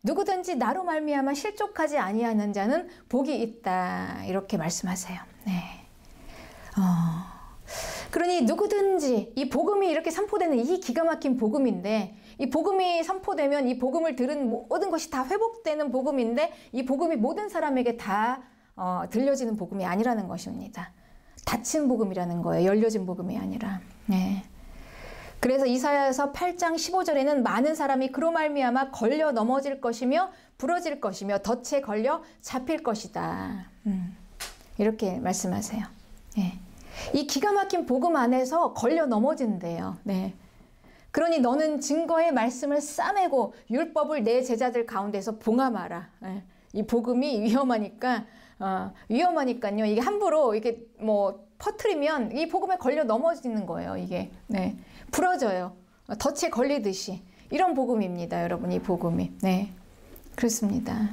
누구든지 나로 말미암아 실족하지 아니하는 자는 복이 있다. 이렇게 말씀하세요. 네. 그러니 누구든지 이 복음이 이렇게 선포되는 이 기가 막힌 복음인데, 이 복음이 선포되면 이 복음을 들은 모든 것이 다 회복되는 복음인데, 이 복음이 모든 사람에게 다 들려지는 복음이 아니라는 것입니다. 닫힌 복음이라는 거예요. 열려진 복음이 아니라. 네. 그래서 이사야서 8장 15절에는 많은 사람이 그로 말미암아 걸려 넘어질 것이며 부러질 것이며 덫에 걸려 잡힐 것이다. 이렇게 말씀하세요. 네. 이 기가 막힌 복음 안에서 걸려 넘어진대요. 네. 그러니 너는 증거의 말씀을 싸매고 율법을 내 제자들 가운데서 봉함하라. 네. 이 복음이 위험하니까요. 이게 함부로 이게 뭐 퍼뜨리면 이 복음에 걸려 넘어지는 거예요. 이게 네. 부러져요. 덫에 걸리듯이. 이런 복음입니다, 여러분. 이 복음이. 네. 그렇습니다.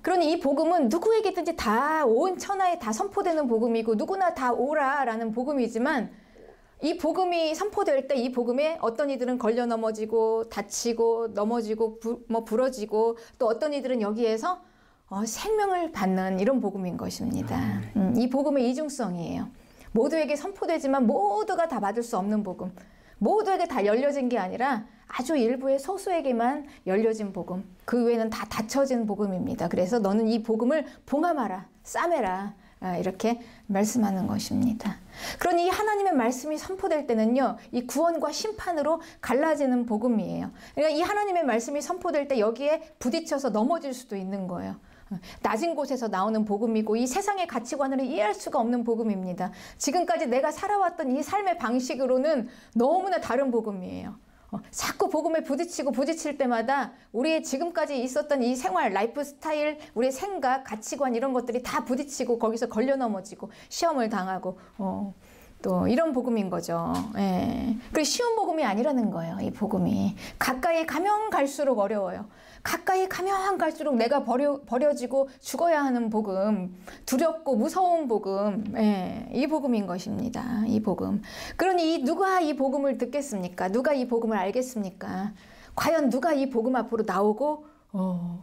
그러니 이 복음은 누구에게든지 다 온 천하에 다 선포되는 복음이고 누구나 다 오라라는 복음이지만, 이 복음이 선포될 때 이 복음에 어떤 이들은 걸려 넘어지고 다치고 넘어지고 부러지고, 또 어떤 이들은 여기에서 생명을 받는 이런 복음인 것입니다. 이 복음의 이중성이에요. 모두에게 선포되지만 모두가 다 받을 수 없는 복음, 모두에게 다 열려진 게 아니라 아주 일부의 소수에게만 열려진 복음, 그 외에는 다 닫혀진 복음입니다. 그래서 너는 이 복음을 봉함하라, 싸매라, 이렇게 말씀하는 것입니다. 그러니 이 하나님의 말씀이 선포될 때는요, 이 구원과 심판으로 갈라지는 복음이에요. 그러니까 이 하나님의 말씀이 선포될 때 여기에 부딪혀서 넘어질 수도 있는 거예요. 낮은 곳에서 나오는 복음이고, 이 세상의 가치관을 이해할 수가 없는 복음입니다. 지금까지 내가 살아왔던 이 삶의 방식으로는 너무나 다른 복음이에요. 자꾸 복음에 부딪힐 때마다 우리의 지금까지 있었던 이 생활, 라이프 스타일, 우리의 생각, 가치관 이런 것들이 다 부딪히고 거기서 걸려 넘어지고 시험을 당하고 또 이런 복음인 거죠. 예. 그리고 쉬운 복음이 아니라는 거예요. 이 복음이 가까이 가면 갈수록 어려워요. 가까이 가면 갈수록 내가 버려지고 죽어야 하는 복음, 두렵고 무서운 복음, 예, 이 복음인 것입니다. 이 복음. 그러니 누가 이 복음을 듣겠습니까? 누가 이 복음을 알겠습니까? 과연 누가 이 복음 앞으로 나오고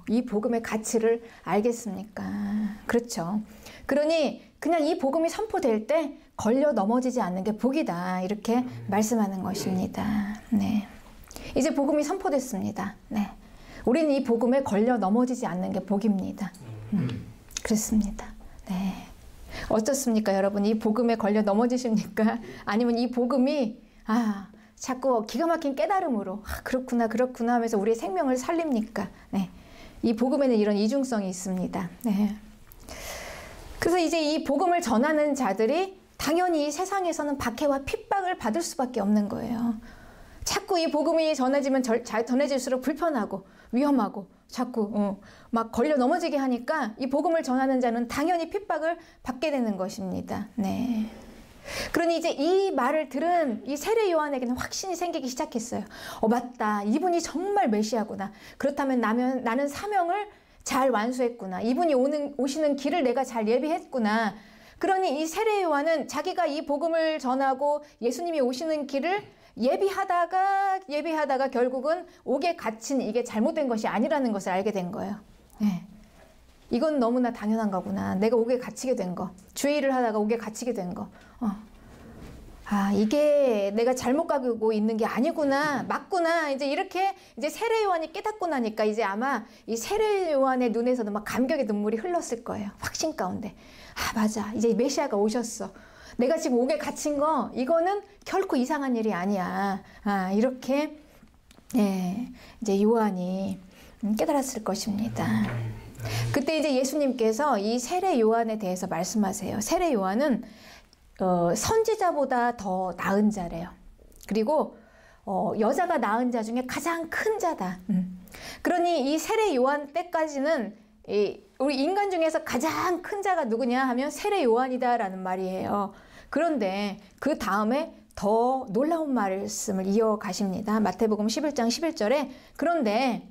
이 복음의 가치를 알겠습니까? 그렇죠. 그러니 그냥 이 복음이 선포될 때 걸려 넘어지지 않는 게 복이다, 이렇게 말씀하는 것입니다. 네. 이제 복음이 선포됐습니다. 네. 우리는 이 복음에 걸려 넘어지지 않는 게 복입니다. 그렇습니다. 네. 어떻습니까, 여러분? 이 복음에 걸려 넘어지십니까? 아니면 이 복음이 자꾸 기가 막힌 깨달음으로 그렇구나 하면서 우리의 생명을 살립니까? 네. 이 복음에는 이런 이중성이 있습니다. 네. 그래서 이제 이 복음을 전하는 자들이 당연히 이 세상에서는 박해와 핍박을 받을 수밖에 없는 거예요. 자꾸 이 복음이 전해질수록 불편하고 위험하고 자꾸 막 걸려 넘어지게 하니까 이 복음을 전하는 자는 당연히 핍박을 받게 되는 것입니다. 네. 그러니 이제 이 말을 들은 이 세례 요한에게는 확신이 생기기 시작했어요. 맞다. 이분이 정말 메시아구나. 그렇다면 나는 사명을 잘 완수했구나. 이분이 오시는 길을 내가 잘 예비했구나. 그러니 이 세례 요한은 자기가 이 복음을 전하고 예수님이 오시는 길을 예비하다가 결국은 옥에 갇힌 이게 잘못된 것이 아니라는 것을 알게 된 거예요. 네. 이건 너무나 당연한 거구나. 내가 옥에 갇히게 된 거. 주의 일을 하다가 옥에 갇히게 된 거. 이게 내가 잘못 가고 있는 게 아니구나. 맞구나. 이렇게 세례 요한이 깨닫고 나니까 이제 아마 이 세례 요한의 눈에서도 막 감격의 눈물이 흘렀을 거예요. 확신 가운데. 맞아. 이제 메시아가 오셨어. 내가 지금 옥에 갇힌 거, 이거는 결코 이상한 일이 아니야. 이렇게, 이제 요한이 깨달았을 것입니다. 그때 이제 예수님께서 이 세례 요한에 대해서 말씀하세요. 세례 요한은, 선지자보다 더 나은 자래요. 그리고, 여자가 낳은 자 중에 가장 큰 자다. 그러니 이 세례 요한 때까지는 우리 인간 중에서 가장 큰 자가 누구냐 하면 세례 요한이다라는 말이에요. 그런데 그 다음에 더 놀라운 말씀을 이어가십니다. 마태복음 11장 11절에 그런데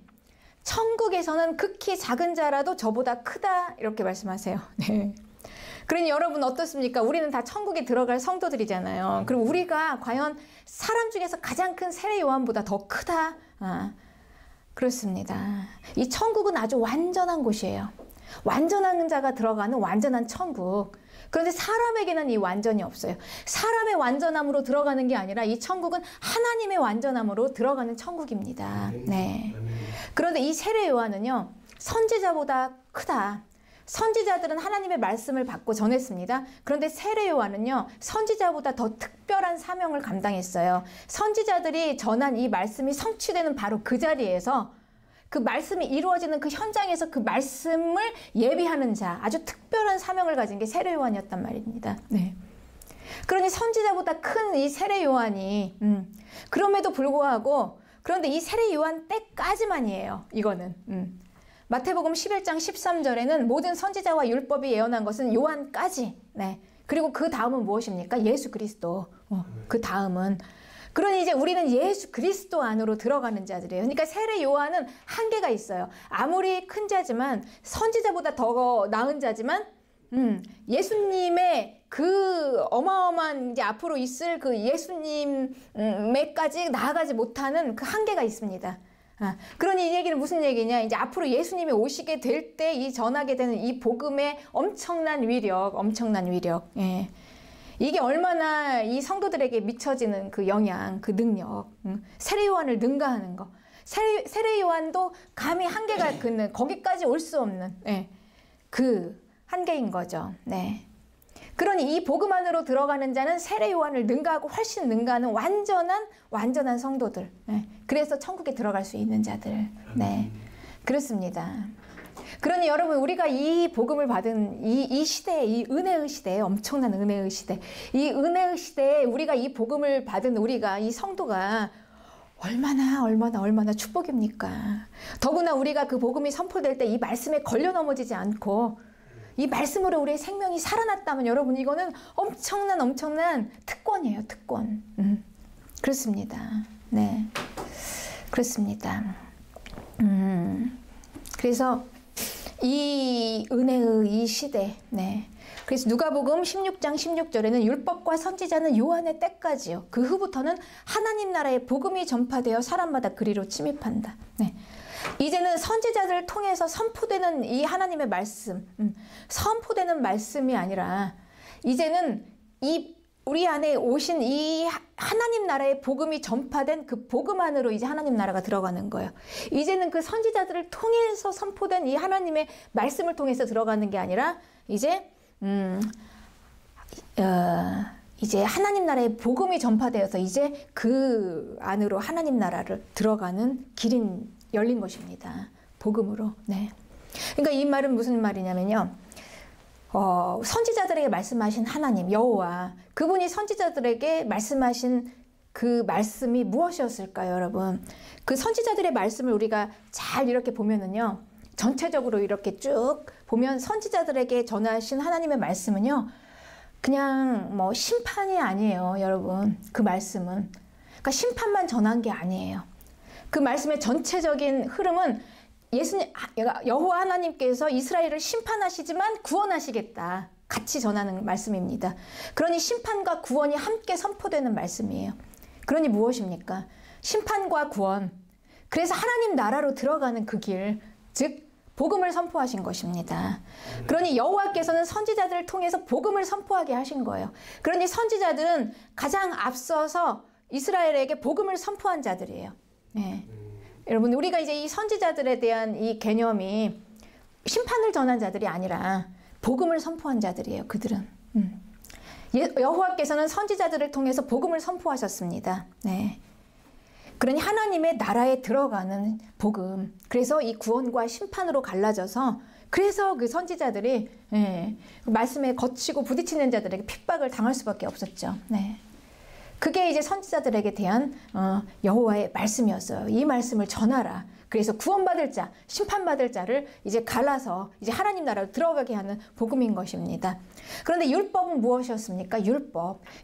천국에서는 극히 작은 자라도 저보다 크다, 이렇게 말씀하세요. 네. 그러니 여러분 어떻습니까? 우리는 다 천국에 들어갈 성도들이잖아요. 그럼 우리가 과연 사람 중에서 가장 큰 세례 요한보다 더 크다? 그렇습니다. 이 천국은 아주 완전한 곳이에요. 완전한 자가 들어가는 완전한 천국. 그런데 사람에게는 이 완전이 없어요. 사람의 완전함으로 들어가는 게 아니라 이 천국은 하나님의 완전함으로 들어가는 천국입니다. 네. 그런데 이 세례 요한은요, 선지자보다 크다. 선지자들은 하나님의 말씀을 받고 전했습니다. 그런데 세례 요한은요, 선지자보다 더 특별한 사명을 감당했어요. 선지자들이 전한 이 말씀이 성취되는 바로 그 자리에서, 그 말씀이 이루어지는 그 현장에서 그 말씀을 예비하는 자, 아주 특별한 사명을 가진 게 세례 요한이었단 말입니다. 네. 그러니 선지자보다 큰 이 세례 요한이 그럼에도 불구하고, 그런데 이 세례 요한 때까지만이에요. 이거는 마태복음 11장 13절에는 모든 선지자와 율법이 예언한 것은 요한까지. 네. 그리고 그 다음은 무엇입니까? 예수 그리스도. 그 다음은. 그러니 이제 우리는 예수 그리스도 안으로 들어가는 자들이에요. 그러니까 세례 요한은 한계가 있어요. 아무리 큰 자지만, 선지자보다 더 나은 자지만, 예수님의 그 어마어마한 이제 앞으로 있을 그 예수님에까지 나아가지 못하는 그 한계가 있습니다. 그러니 이 얘기는 무슨 얘기냐? 이제 앞으로 예수님이 오시게 될 때 이 전하게 되는 이 복음의 엄청난 위력, 예. 이게 얼마나 이 성도들에게 미쳐지는 그 영향, 그 능력, 세례 요한을 능가하는 거. 세례 요한도 감히 한계가 있는, 거기까지 올 수 없는, 예. 그 한계인 거죠. 네. 그러니 이 복음 안으로 들어가는 자는 세례 요한을 능가하고 훨씬 능가하는 완전한 성도들. 네. 그래서 천국에 들어갈 수 있는 자들. 네. 그렇습니다. 그러니 여러분, 우리가 이 복음을 받은 이 시대에, 이 은혜의 시대에, 엄청난 은혜의 시대, 이 은혜의 시대에 우리가 이 복음을 받은 우리가, 이 성도가 얼마나 축복입니까? 더구나 우리가 그 복음이 선포될 때 이 말씀에 걸려 넘어지지 않고 이 말씀으로 우리의 생명이 살아났다면, 여러분, 이거는 엄청난 특권이에요. 특권. 그렇습니다. 네. 그렇습니다. 그래서 이 은혜의 이 시대, 네. 그래서 누가복음 16장 16절에는 율법과 선지자는 요한의 때까지요. 그 후부터는 하나님 나라의 복음이 전파되어 사람마다 그리로 침입한다. 네. 이제는 선지자들을 통해서 선포되는 이 하나님의 말씀, 선포되는 말씀이 아니라, 이제는 이 우리 안에 오신 이 하나님 나라의 복음이 전파된 그 복음 안으로 이제 하나님 나라가 들어가는 거예요. 이제는 그 선지자들을 통해서 선포된 이 하나님의 말씀을 통해서 들어가는 게 아니라, 이제 하나님 나라의 복음이 전파되어서 이제 그 안으로 하나님 나라를 들어가는 길이 열린 것입니다. 복음으로. 네. 그러니까 이 말은 무슨 말이냐면요. 선지자들에게 말씀하신 하나님, 여호와, 그분이 선지자들에게 말씀하신 그 말씀이 무엇이었을까요, 여러분? 그 선지자들의 말씀을 우리가 잘 이렇게 보면은요, 전체적으로 이렇게 쭉 보면 선지자들에게 전하신 하나님의 말씀은요, 그냥 뭐 심판이 아니에요, 여러분. 그 말씀은. 그러니까 심판만 전한 게 아니에요. 그 말씀의 전체적인 흐름은 여호와 하나님께서 이스라엘을 심판하시지만 구원하시겠다. 같이 전하는 말씀입니다. 그러니 심판과 구원이 함께 선포되는 말씀이에요. 그러니 무엇입니까? 심판과 구원. 그래서 하나님 나라로 들어가는 그 길, 즉 복음을 선포하신 것입니다. 그러니 여호와께서는 선지자들을 통해서 복음을 선포하게 하신 거예요. 그러니 선지자들은 가장 앞서서 이스라엘에게 복음을 선포한 자들이에요. 네. 여러분, 우리가 이제 이 선지자들에 대한 이 개념이 심판을 전한 자들이 아니라 복음을 선포한 자들이에요. 그들은. 여호와께서는 선지자들을 통해서 복음을 선포하셨습니다. 네. 그러니 하나님의 나라에 들어가는 복음. 그래서 이 구원과 심판으로 갈라져서, 그래서 그 선지자들이 말씀에 거치고 부딪히는 자들에게 핍박을 당할 수밖에 없었죠. 네. 그게 이제 선지자들에게 대한 여호와의 말씀이었어요. 이 말씀을 전하라. 그래서 구원받을 자, 심판받을 자를 이제 갈라서 이제 하나님 나라로 들어가게 하는 복음인 것입니다. 그런데 율법은 무엇이었습니까?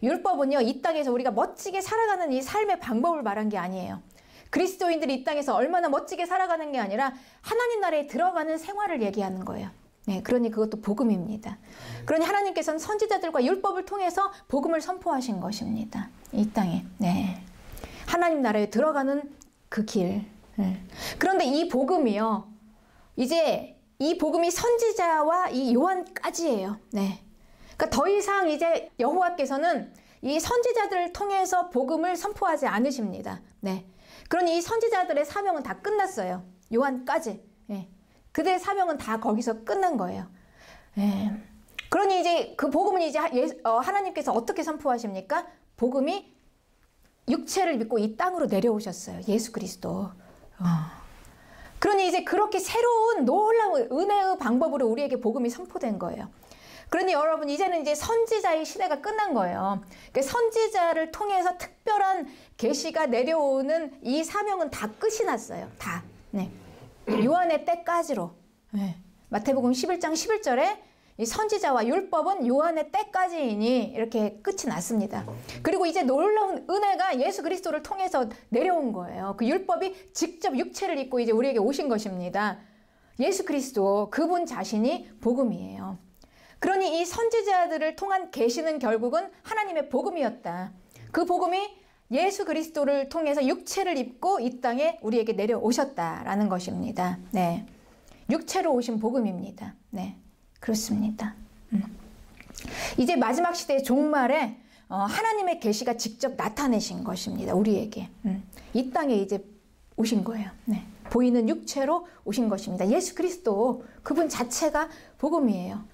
율법은요, 이 땅에서 우리가 멋지게 살아가는 이 삶의 방법을 말한 게 아니에요. 그리스도인들이 이 땅에서 얼마나 멋지게 살아가는 게 아니라 하나님 나라에 들어가는 생활을 얘기하는 거예요. 네, 그러니 그것도 복음입니다. 그러니 하나님께서는 선지자들과 율법을 통해서 복음을 선포하신 것입니다. 이 땅에. 네. 하나님 나라에 들어가는 그 길. 그런데 이 복음이요, 이제 이 복음이 선지자와 이 요한까지예요. 네. 그러니까 더 이상 이제 여호와께서는 이 선지자들을 통해서 복음을 선포하지 않으십니다. 네. 그러니 이 선지자들의 사명은 다 끝났어요. 요한까지. 네. 그들의 사명은 다 거기서 끝난 거예요. 네. 그러니 이제 그 복음은 이제 하나님께서 어떻게 선포하십니까? 복음이 육체를 입고 이 땅으로 내려오셨어요. 예수 그리스도. 그러니 이제 그렇게 새로운 놀라운 은혜의 방법으로 우리에게 복음이 선포된 거예요. 그러니 여러분, 이제는 이제 선지자의 시대가 끝난 거예요. 그러니까 선지자를 통해서 특별한 계시가 내려오는 이 사명은 다 끝이 났어요. 다. 네. 요한의 때까지로. 네. 마태복음 11장 11절에 이 선지자와 율법은 요한의 때까지이니 이렇게 끝이 났습니다. 그리고 이제 놀라운 은혜가 예수 그리스도를 통해서 내려온 거예요. 그 율법이 직접 육체를 입고 이제 우리에게 오신 것입니다. 예수 그리스도, 그분 자신이 복음이에요. 그러니 이 선지자들을 통한 계시는 결국은 하나님의 복음이었다. 그 복음이 예수 그리스도를 통해서 육체를 입고 이 땅에 우리에게 내려오셨다라는 것입니다. 네. 육체로 오신 복음입니다. 네. 그렇습니다. 이제 마지막 시대의 종말에 하나님의 계시가 직접 나타내신 것입니다. 우리에게. 이 땅에 이제 오신 거예요. 네. 보이는 육체로 오신 것입니다. 예수 그리스도, 그분 자체가 복음이에요.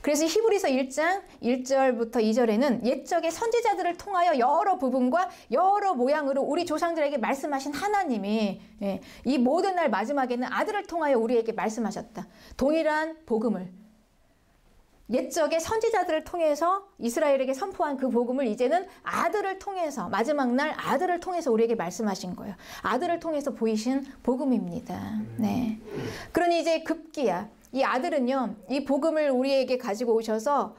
그래서 히브리서 1장 1절부터 2절에는 옛적의 선지자들을 통하여 여러 부분과 여러 모양으로 우리 조상들에게 말씀하신 하나님이 이 모든 날 마지막에는 아들을 통하여 우리에게 말씀하셨다. 동일한 복음을, 옛적의 선지자들을 통해서 이스라엘에게 선포한 그 복음을 이제는 아들을 통해서, 마지막 날 아들을 통해서 우리에게 말씀하신 거예요. 아들을 통해서 보이신 복음입니다. 네. 그러니 이제 급기야 이 아들은요, 이 복음을 우리에게 가지고 오셔서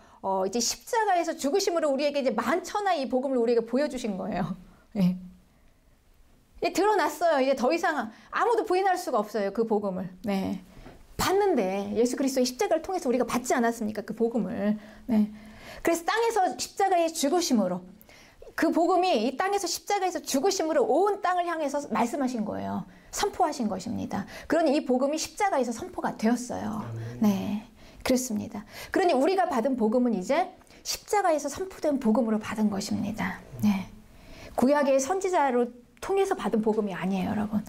이제 십자가에서 죽으심으로 우리에게 이제 만천하의 이 복음을 우리에게 보여주신 거예요. 네. 드러났어요. 이제 더 이상 아무도 부인할 수가 없어요. 그 복음을. 네. 봤는데 예수 그리스도의 십자가를 통해서 우리가 받지 않았습니까? 그 복음을. 네. 그래서 땅에서 십자가의 죽으심으로, 그 복음이 이 땅에서 십자가에서 죽으심으로 온 땅을 향해서 말씀하신 거예요. 선포하신 것입니다. 그러니 이 복음이 십자가에서 선포가 되었어요. 네, 그렇습니다. 그러니 우리가 받은 복음은 이제 십자가에서 선포된 복음으로 받은 것입니다. 네, 구약의 선지자로 통해서 받은 복음이 아니에요, 여러분.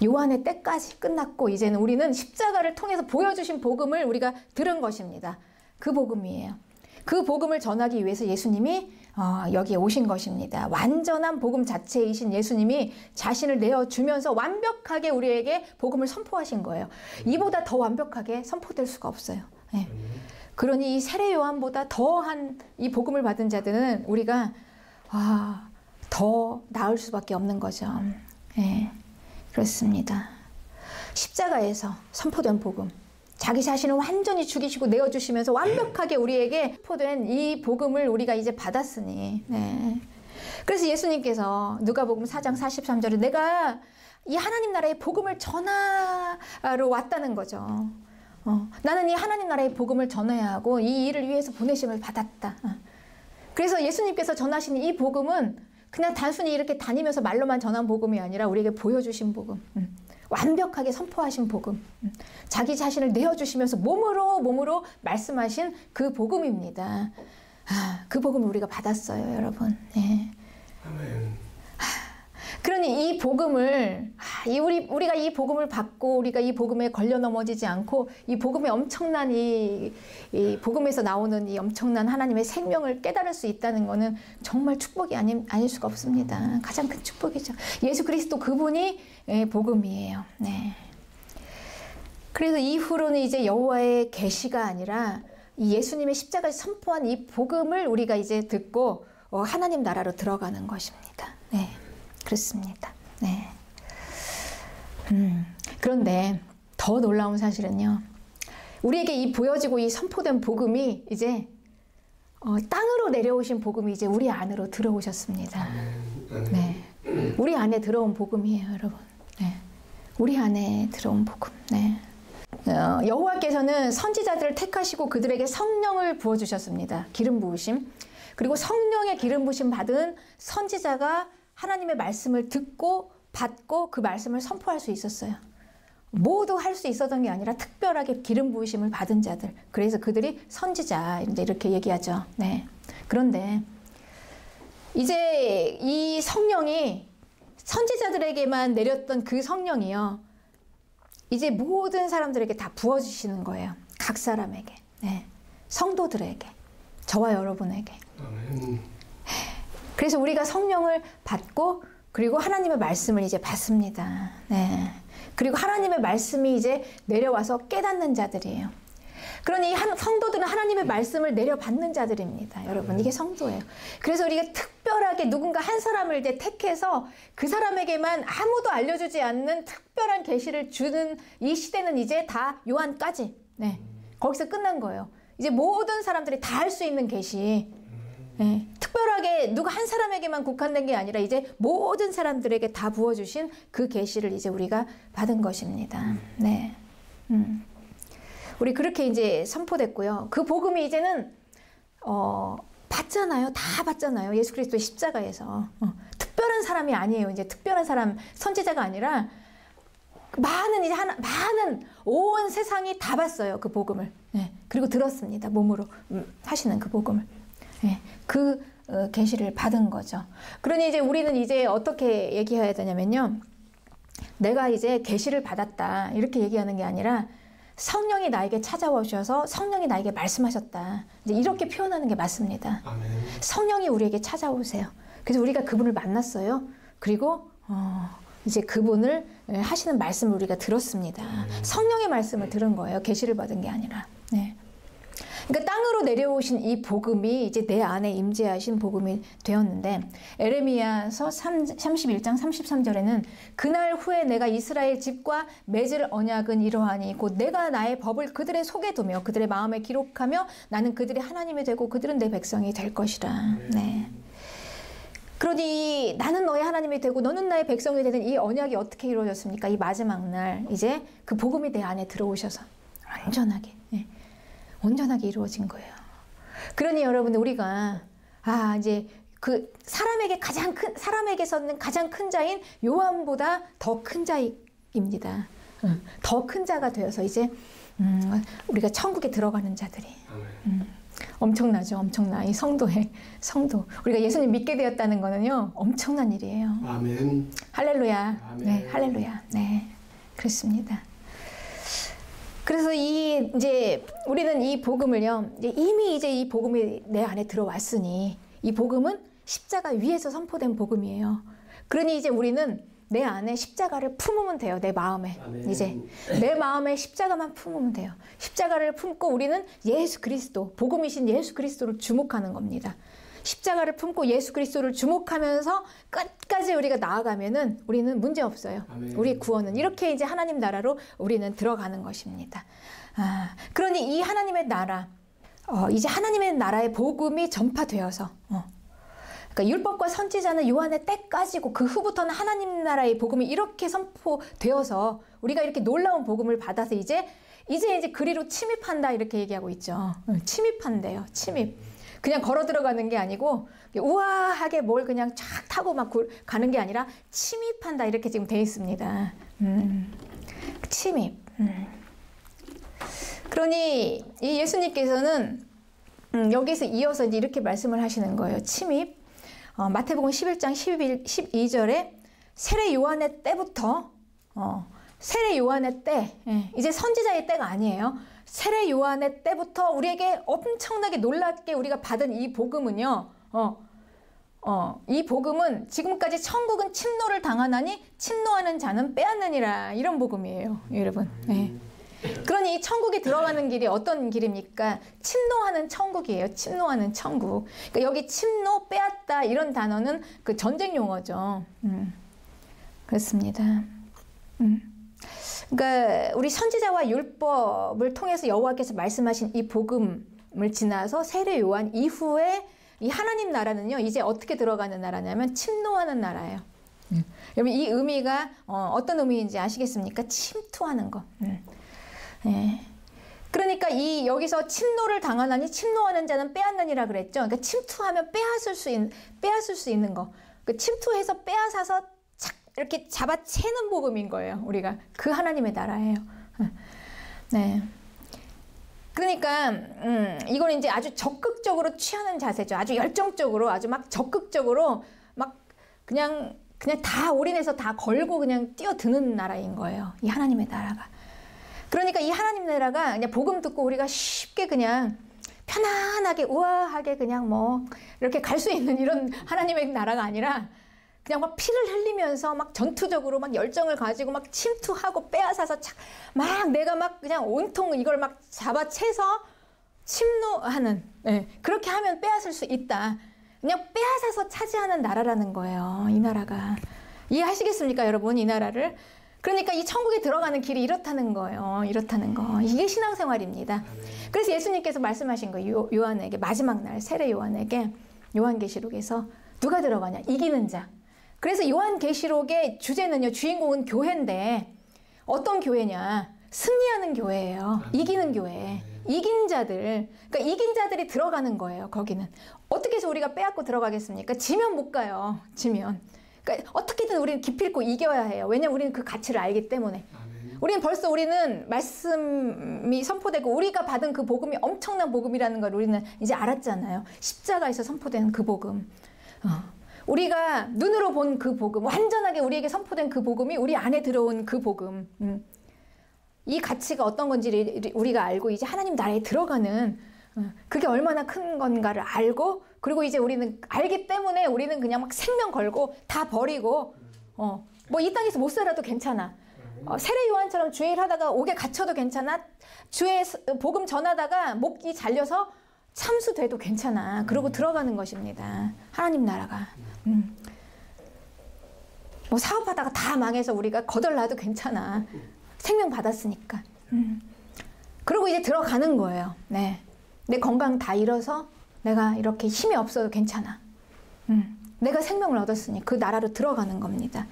요한의 때까지 끝났고 이제는 우리는 십자가를 통해서 보여주신 복음을 우리가 들은 것입니다. 그 복음이에요. 그 복음을 전하기 위해서 예수님이 여기에 오신 것입니다. 완전한 복음 자체이신 예수님이 자신을 내어주면서 완벽하게 우리에게 복음을 선포하신 거예요. 이보다 더 완벽하게 선포될 수가 없어요. 네. 그러니 이 세례 요한보다 더한 이 복음을 받은 자들은 우리가 더 나을 수밖에 없는 거죠. 네. 그렇습니다. 십자가에서 선포된 복음, 자기 자신을 완전히 죽이시고 내어주시면서 완벽하게 우리에게 포된 이 복음을 우리가 이제 받았으니. 네. 그래서 예수님께서 누가복음 4장 43절에 내가 이 하나님 나라의 복음을 전하러 왔다는 거죠. 나는 이 하나님 나라의 복음을 전해야 하고 이 일을 위해서 보내심을 받았다. 그래서 예수님께서 전하신 이 복음은 그냥 단순히 이렇게 다니면서 말로만 전한 복음이 아니라 우리에게 보여주신 복음, 완벽하게 선포하신 복음, 자기 자신을 내어주시면서 몸으로 말씀하신 그 복음입니다. 그 복음을 우리가 받았어요, 여러분. 네. 아멘. 그러니 이 복음을, 우리가 이 복음을 받고 우리가 이 복음에 걸려 넘어지지 않고 이 복음의 엄청난 이 복음에서 나오는 이 엄청난 하나님의 생명을 깨달을 수 있다는 것은 정말 축복이 아닐 수가 없습니다. 가장 큰 축복이죠. 예수 그리스도 그분이 복음이에요. 네. 그래서 이후로는 이제 여호와의 계시가 아니라 이 예수님의 십자가를 선포한 이 복음을 우리가 이제 듣고 하나님 나라로 들어가는 것입니다. 네. 그렇습니다. 네. 그런데 더 놀라운 사실은요, 우리에게 이 보여지고 이 선포된 복음이 이제 땅으로 내려오신 복음이 이제 우리 안으로 들어오셨습니다. 네. 우리 안에 들어온 복음이에요, 여러분. 네. 우리 안에 들어온 복음. 네. 여호와께서는 선지자들을 택하시고 그들에게 성령을 부어주셨습니다. 기름 부으심. 그리고 성령의 기름 부으심 받은 선지자가 하나님의 말씀을 듣고 받고 그 말씀을 선포할 수 있었어요. 모두 할 수 있었던 게 아니라 특별하게 기름 부으심을 받은 자들. 그래서 그들이 선지자 이제 이렇게 얘기하죠. 네. 그런데 이제 이 성령이 선지자들에게만 내렸던 그 성령이요. 이제 모든 사람들에게 다 부어주시는 거예요. 각 사람에게. 네. 성도들에게. 저와 여러분에게. 그래서 우리가 성령을 받고 그리고 하나님의 말씀을 이제 받습니다. 네. 그리고 하나님의 말씀이 이제 내려와서 깨닫는 자들이에요. 그러니 성도들은 하나님의 말씀을 내려받는 자들입니다. 여러분, 이게 성도예요. 그래서 우리가 특별하게 누군가 한 사람을 이제 택해서 그 사람에게만 아무도 알려주지 않는 특별한 계시를 주는 이 시대는 이제 다 요한까지. 네. 거기서 끝난 거예요. 이제 모든 사람들이 다 할 수 있는 계시. 네. 특별하게 누가 한 사람에게만 국한된 게 아니라 이제 모든 사람들에게 다 부어주신 그 계시를 이제 우리가 받은 것입니다. 네. 우리 그렇게 이제 선포됐고요. 그 복음이 이제는 받잖아요. 다 받잖아요. 예수 그리스도의 십자가에서. 특별한 사람이 아니에요. 이제 특별한 사람, 선지자가 아니라 많은 온 세상이 다 봤어요. 그 복음을. 네. 그리고 들었습니다. 몸으로 하시는 그 복음을. 네. 그 계시를 받은 거죠. 그러니 이제 우리는 이제 어떻게 얘기해야 되냐면요. 내가 이제 계시를 받았다. 이렇게 얘기하는 게 아니라 성령이 나에게 찾아오셔서 성령이 나에게 말씀하셨다. 이제 이렇게 표현하는 게 맞습니다. 아멘. 성령이 우리에게 찾아오세요. 그래서 우리가 그분을 만났어요. 그리고 이제 그분을 하시는 말씀을 우리가 들었습니다. 성령의 말씀을 들은 거예요. 계시를 받은 게 아니라. 네. 그러니까 땅으로 내려오신 이 복음이 이제 내 안에 임재하신 복음이 되었는데 에레미야서 31장 33절에는 그날 후에 내가 이스라엘 집과 맺을 언약은 이러하니 곧 내가 나의 법을 그들의 속에 두며 그들의 마음에 기록하며 나는 그들의 하나님이 되고 그들은 내 백성이 될 것이라. 네. 그러니 나는 너의 하나님이 되고 너는 나의 백성이 되는 이 언약이 어떻게 이루어졌습니까? 이 마지막 날 이제 그 복음이 내 안에 들어오셔서 온전하게. 네. 온전하게 이루어진 거예요. 그러니 여러분 우리가 이제 그 사람에게서는 가장 큰 자인 요한보다 더 큰 자입니다. 더 큰 자가 되어서 이제 우리가 천국에 들어가는 자들이 엄청나죠. 엄청나. 이 성도. 우리가 예수님 믿게 되었다는 거는요 엄청난 일이에요. 아멘. 할렐루야. 아멘. 네, 할렐루야. 네, 그렇습니다. 그래서 이제 우리는 이 복음을요, 이미 이제 이 복음이 내 안에 들어왔으니 이 복음은 십자가 위에서 선포된 복음이에요. 그러니 이제 우리는 내 안에 십자가를 품으면 돼요. 내 마음에. 아멘. 이제 내 마음에 십자가만 품으면 돼요. 십자가를 품고 우리는 예수 그리스도, 복음이신 예수 그리스도를 주목하는 겁니다. 십자가를 품고 예수 그리스도를 주목하면서 끝까지 우리가 나아가면은 우리는 문제 없어요. 아멘. 우리의 구원은 이렇게 이제 하나님 나라로 우리는 들어가는 것입니다. 그러니 이 하나님의 나라, 이제 하나님의 나라의 복음이 전파되어서, 그러니까 율법과 선지자는 요한의 때까지고 그 후부터는 하나님 나라의 복음이 이렇게 선포되어서 우리가 이렇게 놀라운 복음을 받아서 이제 그리로 침입한다 이렇게 얘기하고 있죠. 침입한대요. 침입. 그냥 걸어 들어가는 게 아니고 우아하게 뭘 그냥 쫙 타고 막 가는 게 아니라 침입한다 이렇게 지금 돼 있습니다. 침입. 그러니 이 예수님께서는 여기서 이어서 이제 이렇게 말씀을 하시는 거예요. 침입. 마태복음 11장 12절에 세례 요한의 때부터 세례 요한의 때, 이제 선지자의 때가 아니에요. 세례 요한의 때부터 우리에게 엄청나게 놀랍게 우리가 받은 이 복음은요, 이 복음은 지금까지 천국은 침노를 당하나니 침노하는 자는 빼앗느니라 이런 복음이에요, 여러분. 네. 그러니 이 천국에 들어가는 길이 어떤 길입니까? 침노하는 천국이에요. 침노하는 천국. 그러니까 여기 침노, 빼앗다 이런 단어는 그 전쟁 용어죠. 그렇습니다. 그러니까 우리 선지자와 율법을 통해서 여호와께서 말씀하신 이 복음을 지나서 세례 요한 이후에 이 하나님 나라는요 이제 어떻게 들어가는 나라냐면 침노하는 나라예요. 여러분 이 의미가 어떤 의미인지 아시겠습니까? 침투하는 거. 네. 그러니까 이 여기서 침노를 당하나니 침노하는 자는 빼앗느니라 그랬죠. 그러니까 침투하면 빼앗을 수 있는 거. 그 침투해서 빼앗아서 이렇게 잡아채는 복음인 거예요. 우리가 그 하나님의 나라예요. 네. 그러니까 이걸 이제 아주 적극적으로 취하는 자세죠. 아주 열정적으로, 아주 막 적극적으로 막 그냥 다 올인해서 다 걸고 그냥 뛰어드는 나라인 거예요. 이 하나님의 나라가. 그러니까 이 하나님 나라가 그냥 복음 듣고 우리가 쉽게 그냥 편안하게 우아하게 그냥 뭐 이렇게 갈 수 있는 이런 하나님의 나라가 아니라 그냥 막 피를 흘리면서 막 전투적으로 막 열정을 가지고 막 침투하고 빼앗아서 막 내가 막 그냥 온통 이걸 막 잡아채서 침노하는, 네, 그렇게 하면 빼앗을 수 있다. 그냥 빼앗아서 차지하는 나라라는 거예요. 이 나라가. 이해하시겠습니까, 여러분? 이 나라를. 그러니까 이 천국에 들어가는 길이 이렇다는 거예요. 이렇다는 거. 이게 신앙생활입니다. 그래서 예수님께서 말씀하신 거예요. 요한에게, 마지막 날 세례 요한에게, 요한계시록에서 누가 들어가냐? 이기는 자. 그래서 요한계시록의 주제는요, 주인공은 교회인데 어떤 교회냐? 승리하는 교회예요. 이기는 교회. 이긴 자들. 그러니까 이긴 자들이 들어가는 거예요. 거기는. 어떻게 해서 우리가 빼앗고 들어가겠습니까? 지면 못 가요. 지면. 그러니까 어떻게든 우리는 기필코 이겨야 해요. 왜냐면 우리는 그 가치를 알기 때문에. 우리는 말씀이 선포되고 우리가 받은 그 복음이 엄청난 복음이라는 걸 우리는 이제 알았잖아요. 십자가에서 선포된 그 복음. 우리가 눈으로 본 그 복음, 완전하게 우리에게 선포된 그 복음이 우리 안에 들어온 그 복음. 이 가치가 어떤 건지 우리가 알고 이제 하나님 나라에 들어가는, 그게 얼마나 큰 건가를 알고, 그리고 이제 우리는 알기 때문에 우리는 그냥 막 생명 걸고 다 버리고, 뭐 이 땅에서 못 살아도 괜찮아. 세례 요한처럼 주일 하다가 옥에 갇혀도 괜찮아. 주의 복음 전하다가 목이 잘려서 참수돼도 괜찮아. 그러고 들어가는 것입니다. 하나님 나라가. 뭐 사업하다가 다 망해서 우리가 거덜나도 괜찮아. 생명 받았으니까. 그러고 이제 들어가는 거예요. 네. 내 건강 다 잃어서 내가 이렇게 힘이 없어도 괜찮아. 내가 생명을 얻었으니 그 나라로 들어가는 겁니다.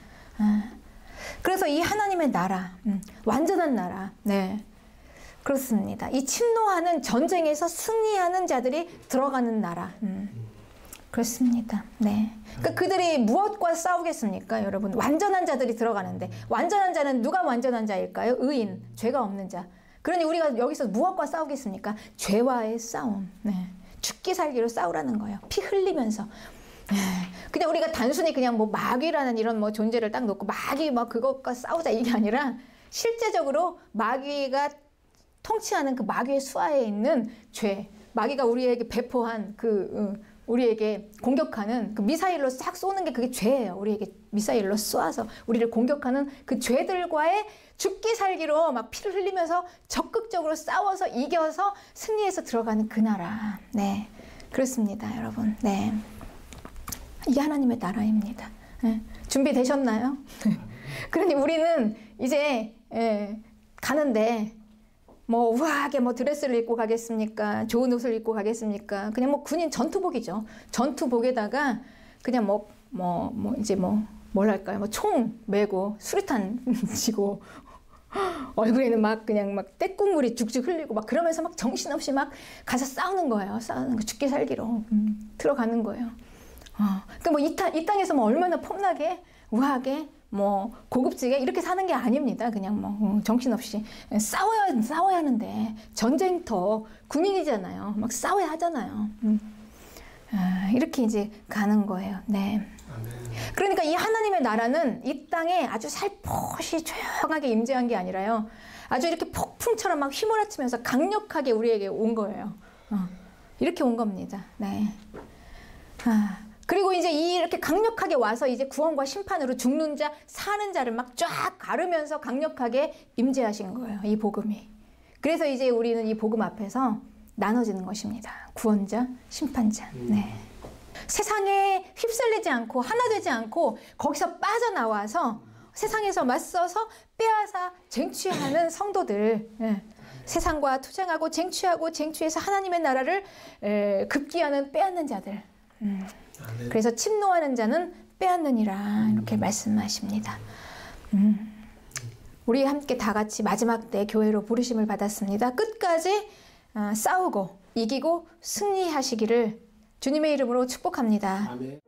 그래서 이 하나님의 나라, 완전한 나라, 네, 그렇습니다. 이 침노하는 전쟁에서 승리하는 자들이 들어가는 나라, 그렇습니다. 네. 그러니까 그들이 무엇과 싸우겠습니까, 여러분? 완전한 자들이 들어가는데, 완전한 자는 누가 완전한 자일까요? 의인, 죄가 없는 자. 그러니 우리가 여기서 무엇과 싸우겠습니까? 죄와의 싸움. 네. 죽기 살기로 싸우라는 거예요. 피 흘리면서. 그냥 우리가 단순히 그냥 뭐 마귀라는 이런 뭐 존재를 딱 놓고 마귀 뭐 그것과 싸우자 이게 아니라 실제적으로 마귀가 통치하는 그 마귀의 수하에 있는 죄, 마귀가 우리에게 배포한 우리에게 공격하는 그 미사일로 싹 쏘는 게 그게 죄예요. 우리에게 미사일로 쏘아서 우리를 공격하는 그 죄들과의 죽기 살기로 막 피를 흘리면서 적극적으로 싸워서 이겨서 승리해서 들어가는 그 나라. 네, 그렇습니다, 여러분. 네, 이게 하나님의 나라입니다. 네. 준비되셨나요? 그러니 우리는 이제 가는데 뭐 우아하게 뭐 드레스를 입고 가겠습니까? 좋은 옷을 입고 가겠습니까? 그냥 뭐 군인 전투복이죠. 전투복에다가 그냥 이제 뭐랄까요? 뭐 총 메고 수류탄 쥐고 얼굴에는 막 그냥 막 떼국물이 죽죽 흘리고 막 그러면서 막 정신없이 막 가서 싸우는 거예요. 싸우는 거 죽기 살기로 들어가는 거예요. 그러니까 뭐 이 땅에서 뭐 얼마나 폼나게 우아하게 뭐 고급지게 이렇게 사는 게 아닙니다. 그냥 뭐 정신없이 싸워야 하는데 전쟁터 군인이잖아요. 막 싸워야 하잖아요. 이렇게 이제 가는 거예요. 네. 그러니까 이 하나님의 나라는 이 땅에 아주 살포시 조용하게 임재한 게 아니라요. 아주 이렇게 폭풍처럼 막 휘몰아치면서 강력하게 우리에게 온 거예요. 이렇게 온 겁니다. 네. 그리고 이제 이렇게 강력하게 와서 이제 구원과 심판으로 죽는 자, 사는 자를 막 쫙 가르면서 강력하게 임재하신 거예요. 이 복음이. 그래서 이제 우리는 이 복음 앞에서 나눠지는 것입니다. 구원자, 심판자. 네. 세상에 휩쓸리지 않고 하나 되지 않고 거기서 빠져나와서 세상에서 맞서서 빼앗아 쟁취하는 성도들. 네. 세상과 투쟁하고 쟁취해서 하나님의 나라를 급기야는 빼앗는 자들. 그래서 침노하는 자는 빼앗느니라 이렇게 말씀하십니다. 우리 함께 다 같이 마지막 때 교회로 부르심을 받았습니다. 끝까지 싸우고 이기고 승리하시기를 주님의 이름으로 축복합니다. 아멘.